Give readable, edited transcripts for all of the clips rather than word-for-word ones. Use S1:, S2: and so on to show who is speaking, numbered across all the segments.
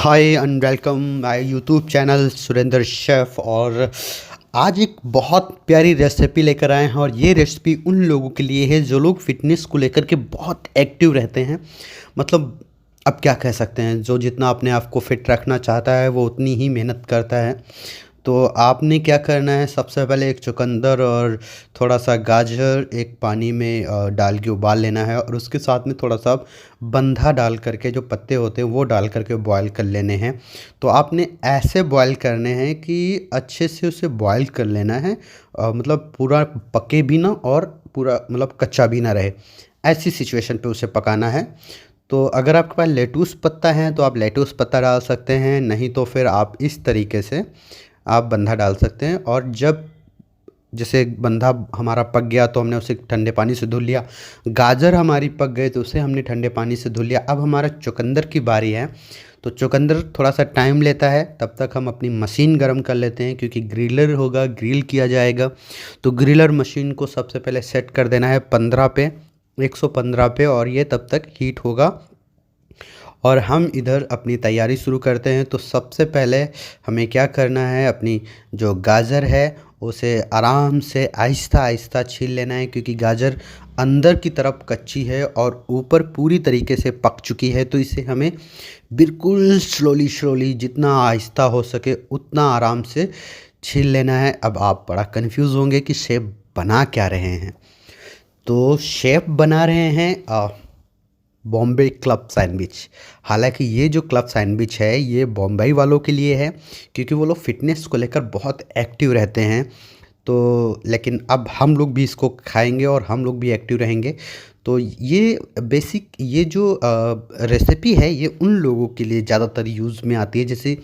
S1: Hi and welcome my YouTube channel Surendra chef. और आज एक बहुत प्यारी रेसिपी लेकर आए हैं और ये रेसिपी उन लोगों के लिए है जो लोग फिटनेस को लेकर के बहुत एक्टिव रहते हैं। मतलब अब क्या कह सकते हैं, जो जितना अपने आप को फिट रखना चाहता है वो उतनी ही मेहनत करता है। तो आपने क्या करना है, सबसे पहले एक चुकंदर और थोड़ा सा गाजर एक पानी में डाल के उबाल लेना है और उसके साथ में थोड़ा सा बंधा डाल करके, जो पत्ते होते हैं वो डाल करके बॉईल कर लेने हैं। तो आपने ऐसे बॉईल करने हैं कि अच्छे से उसे बॉईल कर लेना है, मतलब पूरा पके भी ना और पूरा मतलब कच्चा भी ना रहे, ऐसी सिचुएशन पे उसे पकाना है। तो अगर आपके पास लेटूस पत्ता है तो आप लेटूस पत्ता डाल सकते हैं, नहीं तो फिर आप इस तरीके से आप बंधा डाल सकते हैं। और जब जैसे बंधा हमारा पक गया तो हमने उसे ठंडे पानी से धुल लिया, गाजर हमारी पक गए तो उसे हमने ठंडे पानी से धुल लिया। अब हमारा चुकंदर की बारी है। तो चुकंदर थोड़ा सा टाइम लेता है, तब तक हम अपनी मशीन गर्म कर लेते हैं क्योंकि ग्रिलर होगा, ग्रिल किया जाएगा। तो ग्रिलर मशीन को सबसे पहले सेट कर देना है 15 पे, 115 पे, और ये तब तक हीट होगा और हम इधर अपनी तैयारी शुरू करते हैं। तो सबसे पहले हमें क्या करना है, अपनी जो गाजर है उसे आराम से आहिस्ता आहिस्ता छील लेना है क्योंकि गाजर अंदर की तरफ कच्ची है और ऊपर पूरी तरीके से पक चुकी है। तो इसे हमें बिल्कुल स्लोली स्लोली, जितना आहिस्ता हो सके उतना आराम से छील लेना है। अब आप बड़ा कंफ्यूज होंगे कि शेफ़ बना क्या रहे हैं। तो शेफ़ बना रहे हैं बॉम्बे क्लब सैंडविच। हालांकि ये जो क्लब सैंडविच है ये बॉम्बई वालों के लिए है क्योंकि वो लोग फिटनेस को लेकर बहुत एक्टिव रहते हैं। तो लेकिन अब हम लोग भी इसको खाएंगे और हम लोग भी एक्टिव रहेंगे। तो ये बेसिक, ये जो रेसिपी है ये उन लोगों के लिए ज़्यादातर यूज़ में आती है, जैसे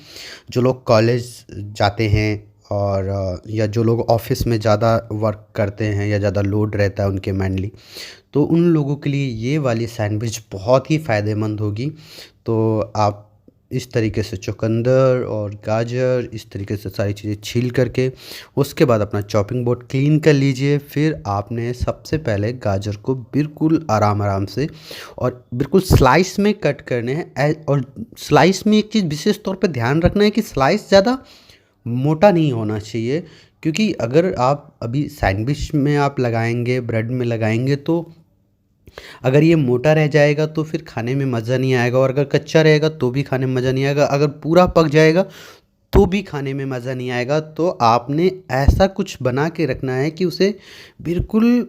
S1: जो लोग कॉलेज जाते हैं और या जो लोग ऑफिस में ज़्यादा वर्क करते हैं या ज़्यादा लोड रहता है उनके मेनली, तो उन लोगों के लिए ये वाली सैंडविच बहुत ही फ़ायदेमंद होगी। तो आप इस तरीके से चुकंदर और गाजर इस तरीके से सारी चीज़ें छील करके उसके बाद अपना चॉपिंग बोर्ड क्लीन कर लीजिए। फिर आपने सबसे पहले गाजर को बिल्कुल आराम आराम से और बिल्कुल स्लाइस में कट करने हैं। और स्लाइस में एक चीज़ विशेष तौर पे ध्यान रखना है कि स्लाइस ज़्यादा मोटा नहीं होना चाहिए क्योंकि अगर आप अभी सैंडविच में आप लगाएंगे, ब्रेड में लगाएंगे, तो अगर ये मोटा रह जाएगा तो फिर खाने में मज़ा नहीं आएगा, और अगर कच्चा रहेगा तो भी खाने में मज़ा नहीं आएगा, अगर पूरा पक जाएगा तो भी खाने में मज़ा नहीं आएगा। तो आपने ऐसा कुछ बना के रखना है कि उसे बिल्कुल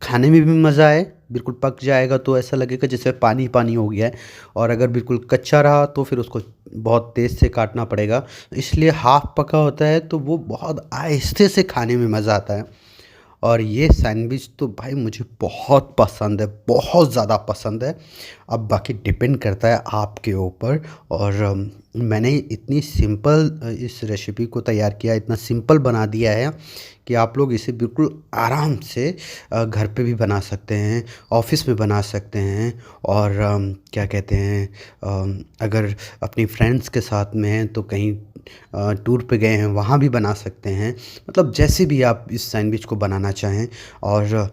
S1: खाने में भी मज़ा आए। बिल्कुल पक जाएगा तो ऐसा लगेगा जैसे पानी पानी हो गया है, और अगर बिल्कुल कच्चा रहा तो फिर उसको बहुत तेज़ से काटना पड़ेगा। इसलिए हाफ़ पका होता है तो वो बहुत आहिस्ते से खाने में मज़ा आता है। और ये सैंडविच तो भाई मुझे बहुत पसंद है, बहुत ज़्यादा पसंद है। अब बाकी डिपेंड करता है आपके ऊपर। और मैंने इतनी सिंपल इस रेसिपी को तैयार किया, इतना सिंपल बना दिया है कि आप लोग इसे बिल्कुल आराम से घर पे भी बना सकते हैं, ऑफिस में बना सकते हैं, और क्या कहते हैं, अगर अपनी फ्रेंड्स के साथ में हैं तो कहीं टूर पे गए हैं वहाँ भी बना सकते हैं। मतलब जैसे भी आप इस सैंडविच को बनाना चाहें। और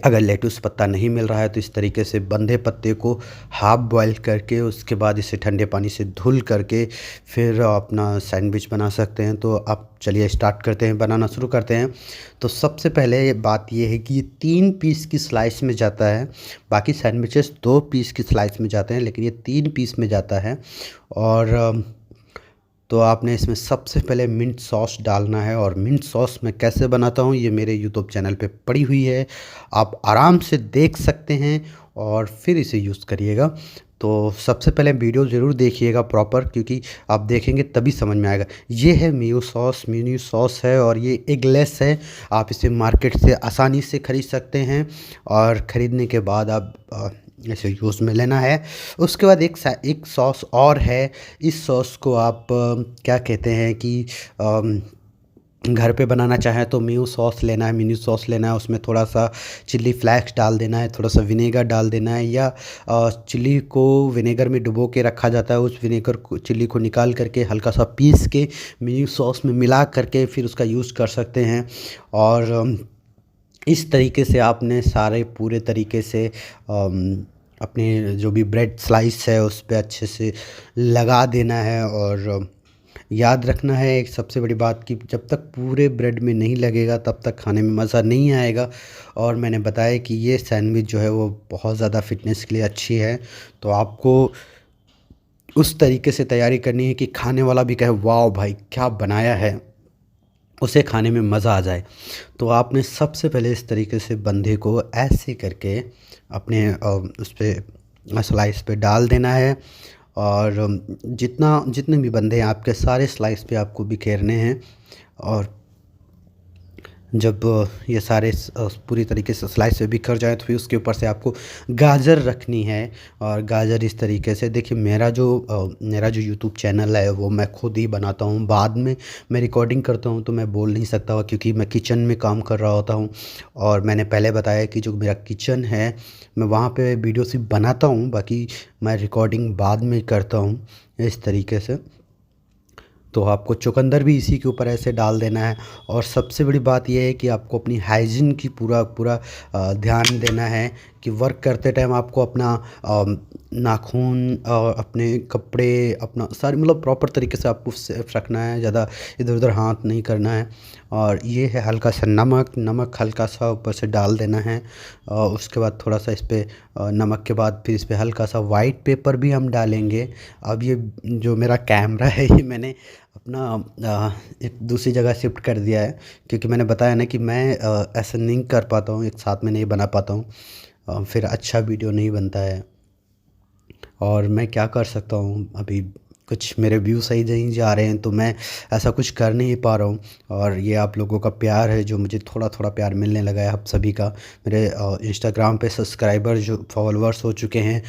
S1: अगर लेटुस पत्ता नहीं मिल रहा है तो इस तरीके से बंधे पत्ते को हाफ बॉयल करके उसके बाद इसे ठंडे पानी से धुल करके फिर अपना सैंडविच बना सकते हैं। तो आप चलिए स्टार्ट करते हैं, बनाना शुरू करते हैं। तो सबसे पहले बात ये है कि ये 3 पीस की स्लाइस में जाता है। बाकी सैंडविचेस 2 पीस की स्लाइस में जाते हैं, लेकिन ये 3 पीस में जाता है। और तो आपने इसमें सबसे पहले मिंट सॉस डालना है, और मिंट सॉस मैं कैसे बनाता हूँ ये मेरे यूट्यूब चैनल पे पड़ी हुई है, आप आराम से देख सकते हैं और फिर इसे यूज़ करिएगा। तो सबसे पहले वीडियो ज़रूर देखिएगा प्रॉपर, क्योंकि आप देखेंगे तभी समझ में आएगा। ये है मेयो सॉस है और ये एगलेस है। आप इसे मार्केट से आसानी से ख़रीद सकते हैं, और ख़रीदने के बाद आप ऐसे यूज़ में लेना है। उसके बाद एक सॉस और है। इस सॉस को आप क्या कहते हैं कि घर पे बनाना चाहें तो मेयो सॉस लेना है, मिनी सॉस लेना है, उसमें थोड़ा सा चिल्ली फ्लेक्स डाल देना है, थोड़ा सा विनेगर डाल देना है, या चिल्ली को विनेगर में डुबो के रखा जाता है, उस विनेगर को, चिल्ली को निकाल करके हल्का सा पीस के मिनी सॉस में मिला करके फिर उसका यूज़ कर सकते हैं। और इस तरीके से आपने सारे पूरे तरीके से अपने जो भी ब्रेड स्लाइस है उस पे अच्छे से लगा देना है। और याद रखना है एक सबसे बड़ी बात कि जब तक पूरे ब्रेड में नहीं लगेगा तब तक खाने में मज़ा नहीं आएगा। और मैंने बताया कि ये सैंडविच जो है वो बहुत ज़्यादा फ़िटनेस के लिए अच्छी है। तो आपको उस तरीके से तैयारी करनी है कि खाने वाला भी कहे वाह भाई क्या बनाया है, उसे खाने में मज़ा आ जाए। तो आपने सबसे पहले इस तरीके से बंदे को ऐसे करके अपने उस पे स्लाइस पे डाल देना है। और जितने भी बंदे हैं आपके सारे स्लाइस पे आपको बिखेरने हैं। और जब ये सारे पूरी तरीके से स्लाइस पे बिखर जाए तो फिर उसके ऊपर से आपको गाजर रखनी है। और गाजर इस तरीके से देखिए, मेरा जो यूट्यूब चैनल है वो मैं खुद ही बनाता हूँ। बाद में मैं रिकॉर्डिंग करता हूँ तो मैं बोल नहीं सकता हूँ क्योंकि मैं किचन में काम कर रहा होता हूँ। और मैंने पहले बताया कि जो मेरा किचन है मैं वहाँ पे वीडियो सिर्फ बनाता हूँ, बाकी मैं रिकॉर्डिंग बाद में करता हूँ इस तरीके से। तो आपको चुकंदर भी इसी के ऊपर ऐसे डाल देना है। और सबसे बड़ी बात यह है कि आपको अपनी हाइजीन की पूरा पूरा ध्यान देना है कि वर्क करते टाइम आपको अपना नाखून और अपने कपड़े अपना सारी मतलब प्रॉपर तरीके से आपको सेफ रखना है, ज़्यादा इधर उधर हाथ नहीं करना है। और ये है हल्का सा नमक हल्का सा ऊपर से डाल देना है। और उसके बाद थोड़ा सा इस पर नमक के बाद फिर इस पर हल्का सा वाइट पेपर भी हम डालेंगे। अब ये जो मेरा कैमरा है ये मैंने अपना एक दूसरी जगह शिफ्ट कर दिया है क्योंकि मैंने बताया ना कि मैं ऐसा नहीं कर पाता हूँ, एक साथ में नहीं बना पाता हूँ, फिर अच्छा वीडियो नहीं बनता है। और मैं क्या कर सकता हूँ, अभी कुछ मेरे व्यू सही नहीं जा रहे हैं तो मैं ऐसा कुछ कर नहीं पा रहा हूँ। और ये आप लोगों का प्यार है जो मुझे थोड़ा थोड़ा प्यार मिलने लगा है आप सभी का। मेरे इंस्टाग्राम पे सब्सक्राइबर जो फॉलोअर्स हो चुके हैं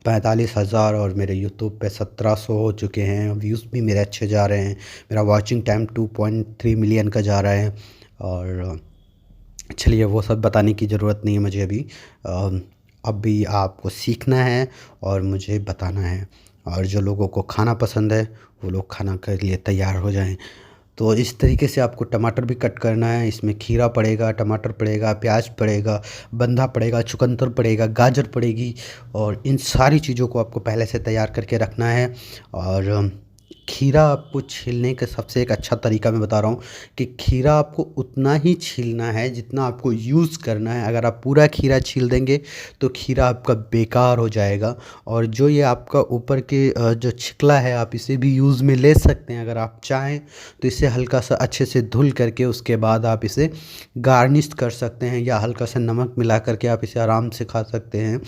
S1: 45,000 और मेरे यूट्यूब पे 1700 हो चुके हैं। व्यूज़ भी मेरे अच्छे जा रहे हैं, मेरा वॉचिंग टाइम 2.3 मिलियन का जा रहा है। और चलिए वो सब बताने की ज़रूरत नहीं है मुझे अभी आपको सीखना है और मुझे बताना है। और जो लोगों को खाना पसंद है वो लोग खाना के लिए तैयार हो जाएं। तो इस तरीके से आपको टमाटर भी कट करना है, इसमें खीरा पड़ेगा, टमाटर पड़ेगा, प्याज पड़ेगा, बंधा पड़ेगा, चुकंदर पड़ेगा, गाजर पड़ेगी। और इन सारी चीज़ों को आपको पहले से तैयार करके रखना है। और खीरा आपको छीलने का सबसे एक अच्छा तरीका मैं बता रहा हूँ कि खीरा आपको उतना ही छीलना है जितना आपको यूज़ करना है। अगर आप पूरा खीरा छील देंगे तो खीरा आपका बेकार हो जाएगा। और जो ये आपका ऊपर के जो छिकला है आप इसे भी यूज़ में ले सकते हैं अगर आप चाहें तो। इसे हल्का सा अच्छे से धुल करके उसके बाद आप इसे गार्निश कर सकते हैं या हल्का सा नमक मिला करके आप इसे आराम से खा सकते हैं,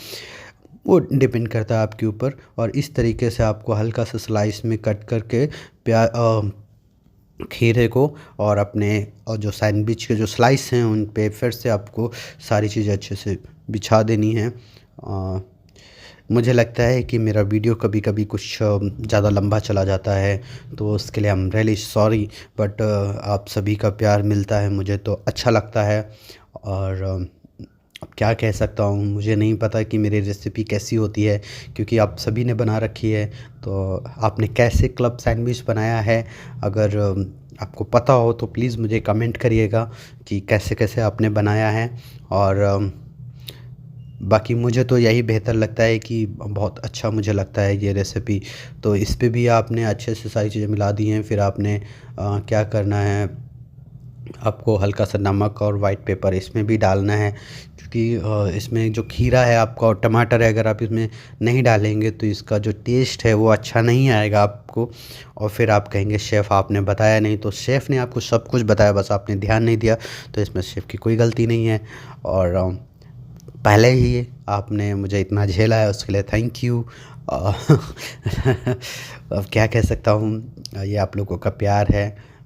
S1: वो डिपेंड करता है आपके ऊपर। और इस तरीके से आपको हल्का सा स्लाइस में कट करके खीरे को और अपने और जो सैंडविच के जो स्लाइस हैं उन पे फिर से आपको सारी चीज़ें अच्छे से बिछा देनी है। मुझे लगता है कि मेरा वीडियो कभी कभी कुछ ज़्यादा लंबा चला जाता है तो उसके लिए I am really sorry, but आप सभी का प्यार मिलता है मुझे तो अच्छा लगता है। और अब क्या कह सकता हूँ, मुझे नहीं पता कि मेरी रेसिपी कैसी होती है क्योंकि आप सभी ने बना रखी है। तो आपने कैसे क्लब सैंडविच बनाया है, अगर आपको पता हो तो प्लीज़ मुझे कमेंट करिएगा कि कैसे कैसे आपने बनाया है। और बाकी मुझे तो यही बेहतर लगता है कि बहुत अच्छा मुझे लगता है ये रेसिपी। तो इस पे भी आपने अच्छे से सारी चीज़ें मिला दी हैं। फिर आपने क्या करना है, आपको हल्का सा नमक और वाइट पेपर इसमें भी डालना है क्योंकि इसमें जो खीरा है आपका और टमाटर है अगर आप इसमें नहीं डालेंगे तो इसका जो टेस्ट है वो अच्छा नहीं आएगा आपको। और फिर आप कहेंगे शेफ़ आपने बताया नहीं, तो शेफ़ ने आपको सब कुछ बताया, बस आपने ध्यान नहीं दिया। तो इसमें शेफ़ की कोई गलती नहीं है। और पहले ही आपने मुझे इतना झेला है उसके लिए थैंक यू। अब क्या कह सकता हूँ, ये आप लोगों का प्यार है।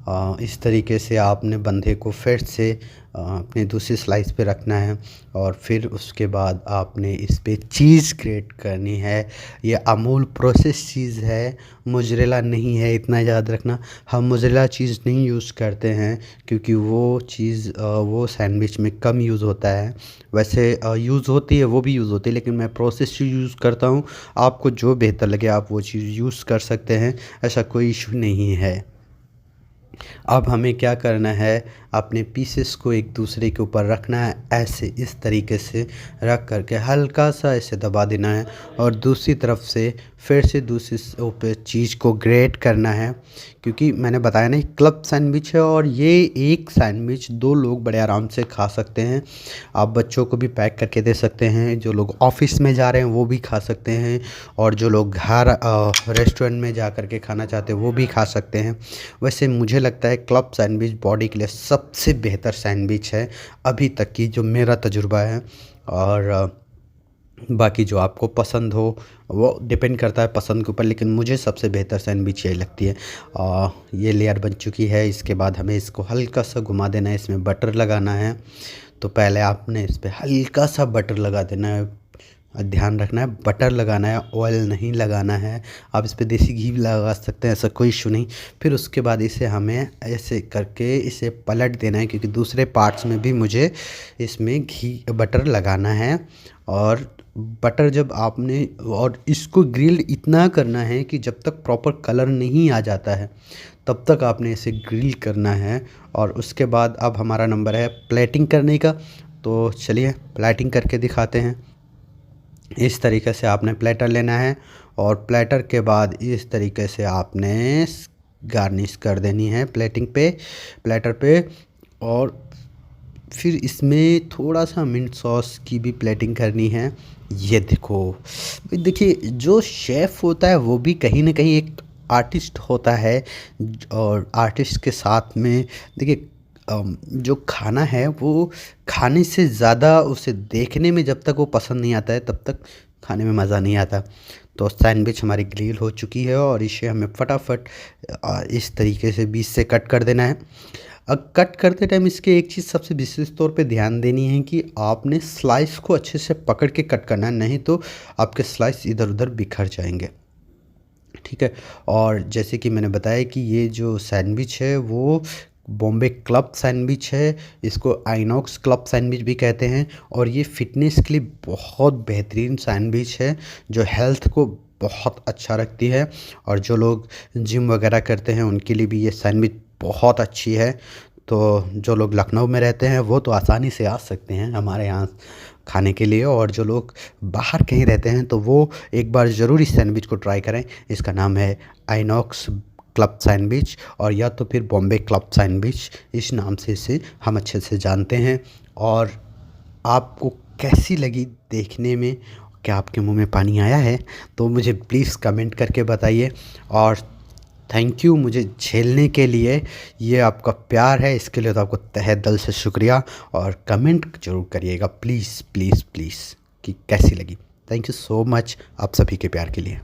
S1: इस तरीके से आपने बंधे को फिर से अपने दूसरी स्लाइस पे रखना है। और फिर उसके बाद आपने इस पे चीज़ ग्रेट करनी है। ये अमूल प्रोसेस चीज़ है, मोज़रेला नहीं है, इतना याद रखना। हम मोज़रेला चीज़ नहीं यूज़ करते हैं क्योंकि वो चीज़ वो सैंडविच में कम यूज़ होता है। वैसे यूज़ होती है, वो भी यूज़ होती है, लेकिन मैं प्रोसेस चीज़ यूज़ करता हूँ। आपको जो बेहतर लगे आप वो चीज़ यूज़ कर सकते हैं, ऐसा कोई इशू नहीं है। अब हमें क्या करना है, अपने पीसेस को एक दूसरे के ऊपर रखना है, ऐसे इस तरीके से रख करके हल्का सा ऐसे दबा देना है और दूसरी तरफ से फिर से दूसरी पे चीज़ को ग्रेट करना है, क्योंकि मैंने बताया ना क्लब सैंडविच है और ये एक सैंडविच 2 लोग बड़े आराम से खा सकते हैं। आप बच्चों को भी पैक करके दे सकते हैं, जो लोग ऑफिस में जा रहे हैं वो भी खा सकते हैं और जो लोग घर रेस्टोरेंट में जा कर के खाना चाहते हैं वो भी खा सकते हैं। वैसे मुझे लगता है क्लब सैंडविच बॉडी के लिए सबसे बेहतर सैंडविच है अभी तक की, जो मेरा तजुर्बा है। और बाकी जो आपको पसंद हो वो डिपेंड करता है पसंद के ऊपर, लेकिन मुझे सबसे बेहतर सैंडविच यही लगती है। ये लेयर बन चुकी है, इसके बाद हमें इसको हल्का सा घुमा देना है, इसमें बटर लगाना है। तो पहले आपने इस पे हल्का सा बटर लगा देना है, ध्यान रखना है बटर लगाना है, ऑयल नहीं लगाना है। आप इस पे देसी घी भी लगा सकते हैं, ऐसा कोई इशू नहीं। फिर उसके बाद इसे हमें ऐसे करके इसे पलट देना है, क्योंकि दूसरे पार्ट्स में भी मुझे इसमें घी बटर लगाना है। और बटर जब आपने, और इसको ग्रिल्ड इतना करना है कि जब तक प्रॉपर कलर नहीं आ जाता है तब तक आपने इसे ग्रिल करना है। और उसके बाद अब हमारा नंबर है प्लेटिंग करने का, तो चलिए प्लेटिंग करके दिखाते हैं। इस तरीके से आपने प्लेटर लेना है और प्लेटर के बाद इस तरीके से आपने गार्निश कर देनी है प्लेटर पे। और फिर इसमें थोड़ा सा मिंट सॉस की भी प्लेटिंग करनी है। ये देखिए जो शेफ़ होता है वो भी कहीं ना कहीं एक आर्टिस्ट होता है, और आर्टिस्ट के साथ में देखिए जो खाना है वो खाने से ज़्यादा उसे देखने में जब तक वो पसंद नहीं आता है तब तक खाने में मज़ा नहीं आता। तो सैंडविच हमारी ग्रिल हो चुकी है और इसे हमें फटाफट इस तरीके से बीच से कट कर देना है। अब कट करते टाइम इसके एक चीज़ सबसे विशेष तौर पे ध्यान देनी है कि आपने स्लाइस को अच्छे से पकड़ के कट करना है, नहीं तो आपके स्लाइस इधर उधर बिखर जाएंगे, ठीक है। और जैसे कि मैंने बताया कि ये जो सैंडविच है वो बॉम्बे क्लब सैंडविच है, इसको आइनॉक्स क्लब सैंडविच भी कहते हैं। और ये फ़िटनेस के लिए बहुत बेहतरीन सैंडविच है जो हेल्थ को बहुत अच्छा रखती है। और जो लोग जिम वगैरह करते हैं उनके लिए भी ये सैंडविच बहुत अच्छी है। तो जो लोग लखनऊ में रहते हैं वो तो आसानी से आ सकते हैं हमारे यहाँ खाने के लिए, और जो लोग बाहर कहीं रहते हैं तो वो एक बार ज़रूर इस सैंडविच को ट्राई करें। इसका नाम है आइनॉक्स क्लब सैंडविच, और या तो फिर बॉम्बे क्लब सैंडविच, इस नाम से इसे हम अच्छे से जानते हैं। और आपको कैसी लगी देखने में, क्या आपके मुंह में पानी आया है, तो मुझे प्लीज़ कमेंट करके बताइए। और थैंक यू मुझे झेलने के लिए, ये आपका प्यार है, इसके लिए तो आपको तहे दिल से शुक्रिया। और कमेंट ज़रूर करिएगा प्लीज़ प्लीज़ प्लीज़ कि कैसी लगी। थैंक यू सो मच आप सभी के प्यार के लिए।